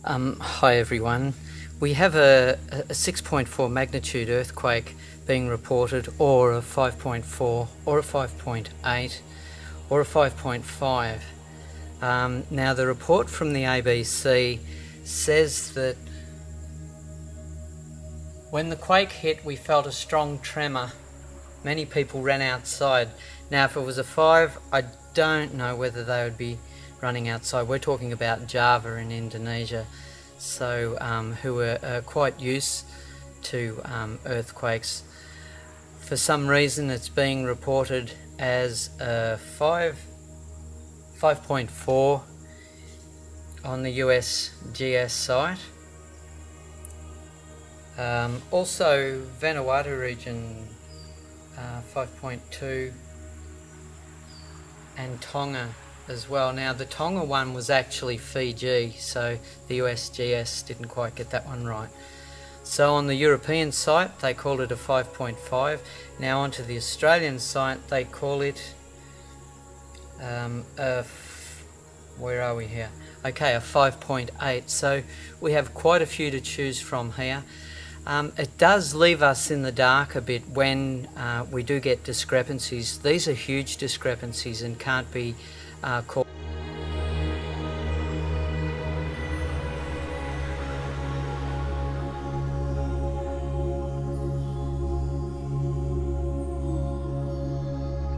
Hi everyone. We have a 6.4 magnitude earthquake being reported, or a 5.4, or a 5.8, or a 5.5. Now the report from the ABC says that when the quake hit, we felt a strong tremor. Many people ran outside. Now if it was a 5, I don't know whether they would be running outside. We're talking about Java in Indonesia, so who are quite used to earthquakes. For some reason it's being reported as a 5.4 on the USGS site. Also Vanuatu region 5.2, and Tonga as well. Now the Tonga one was actually Fiji, so the USGS didn't quite get that one right. So on the European site they called it a 5.5. Now onto the Australian site they call it where are we here? Okay, a 5.8. So we have quite a few to choose from here. It does leave us in the dark a bit when we do get discrepancies. These are huge discrepancies and can't be called